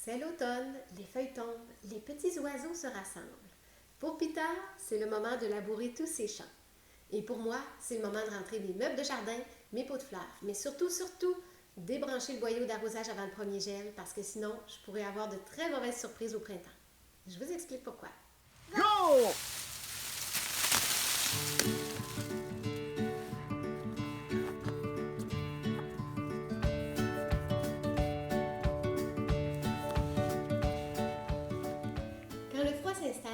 C'est l'automne, les feuilles tombent, les petits oiseaux se rassemblent. Pour Peter, c'est le moment de labourer tous ses champs. Et pour moi, c'est le moment de rentrer mes meubles de jardin, mes pots de fleurs. Mais surtout, débrancher le boyau d'arrosage avant le premier gel parce que sinon, je pourrais avoir de très mauvaises surprises au printemps. Je vous explique pourquoi. Go! Quand le froid s'installe,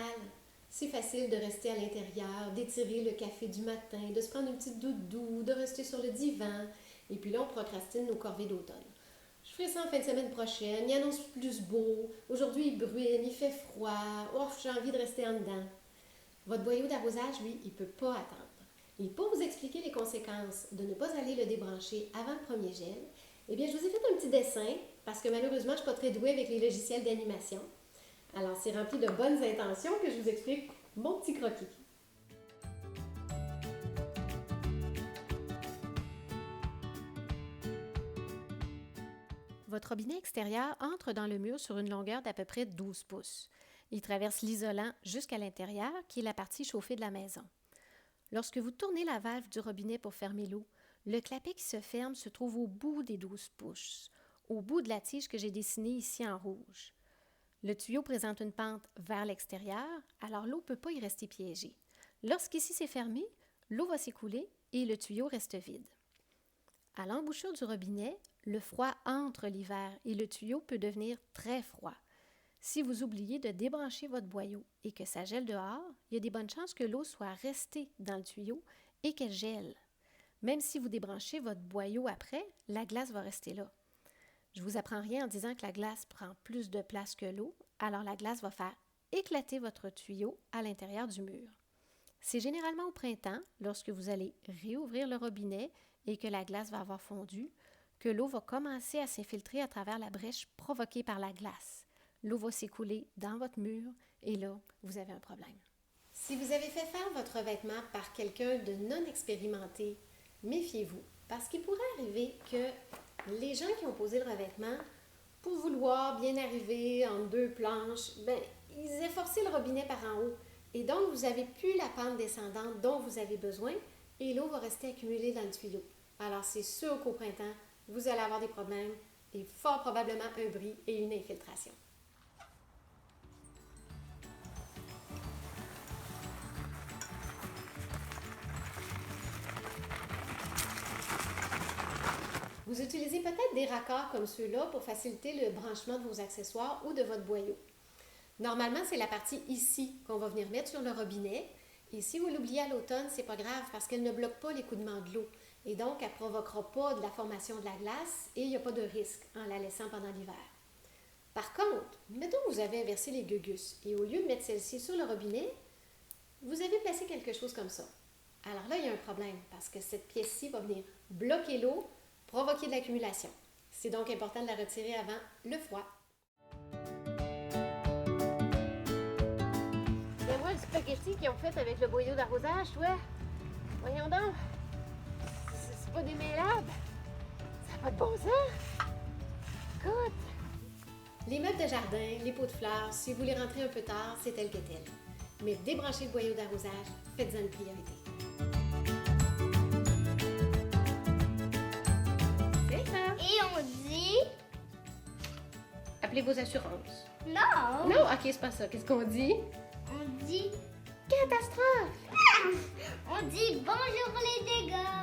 c'est facile de rester à l'intérieur, d'étirer le café du matin, de se prendre une petite doudou, de rester sur le divan. Et puis là, on procrastine nos corvées d'automne. Je ferai ça en fin de semaine prochaine. Il annonce plus beau. Aujourd'hui, il bruine, il fait froid. Oh, j'ai envie de rester en dedans. Votre boyau d'arrosage, lui, il ne peut pas attendre. Et pour vous expliquer les conséquences de ne pas aller le débrancher avant le premier gel, eh bien, je vous ai fait un petit dessin parce que malheureusement, je ne suis pas très douée avec les logiciels d'animation. Alors, c'est rempli de bonnes intentions que je vous explique mon petit croquis. Votre robinet extérieur entre dans le mur sur une longueur d'à peu près 12 pouces. Il traverse l'isolant jusqu'à l'intérieur, qui est la partie chauffée de la maison. Lorsque vous tournez la valve du robinet pour fermer l'eau, le clapet qui se ferme se trouve au bout des 12 pouces, au bout de la tige que j'ai dessinée ici en rouge. Le tuyau présente une pente vers l'extérieur, alors l'eau ne peut pas y rester piégée. Lorsqu'ici c'est fermé, l'eau va s'écouler et le tuyau reste vide. À l'embouchure du robinet, le froid entre l'hiver et le tuyau peut devenir très froid. Si vous oubliez de débrancher votre boyau et que ça gèle dehors, il y a des bonnes chances que l'eau soit restée dans le tuyau et qu'elle gèle. Même si vous débranchez votre boyau après, la glace va rester là. Je ne vous apprends rien en disant que la glace prend plus de place que l'eau, alors la glace va faire éclater votre tuyau à l'intérieur du mur. C'est généralement au printemps, lorsque vous allez réouvrir le robinet et que la glace va avoir fondu, que l'eau va commencer à s'infiltrer à travers la brèche provoquée par la glace. L'eau va s'écouler dans votre mur et là, vous avez un problème. Si vous avez fait faire votre vêtement par quelqu'un de non expérimenté, méfiez-vous, parce qu'il pourrait arriver que les gens qui ont posé le revêtement, pour vouloir bien arriver en deux planches, ils aient forcé le robinet par en haut. Et donc, vous n'avez plus la pente descendante dont vous avez besoin et l'eau va rester accumulée dans le tuyau. Alors, c'est sûr qu'au printemps, vous allez avoir des problèmes et fort probablement un bris et une infiltration. Vous utilisez peut-être des raccords comme ceux-là pour faciliter le branchement de vos accessoires ou de votre boyau. Normalement, c'est la partie ici qu'on va venir mettre sur le robinet. Et si vous l'oubliez à l'automne, c'est pas grave parce qu'elle ne bloque pas l'écoulement de l'eau. Et donc, elle ne provoquera pas de la formation de la glace et il n'y a pas de risque en la laissant pendant l'hiver. Par contre, mettons que vous avez inversé les gugus et au lieu de mettre celle-ci sur le robinet, vous avez placé quelque chose comme ça. Alors là, il y a un problème parce que cette pièce-ci va venir bloquer l'eau, provoquer de l'accumulation. C'est donc important de la retirer avant le froid. Et moi, le spaghetti qu'ils ont fait avec le boyau d'arrosage, ouais. Voyons donc. C'est pas démêlable. Ça n'a pas de bon sens. Écoute. Les meubles de jardin, les pots de fleurs, si vous les rentrez un peu tard, c'est tel que tel. Mais débranchez le boyau d'arrosage, faites-en une priorité. Et on dit... Appelez vos assurances. Non! Non, ok, c'est pas ça. Qu'est-ce qu'on dit? On dit... Catastrophe! On dit bonjour les dégâts!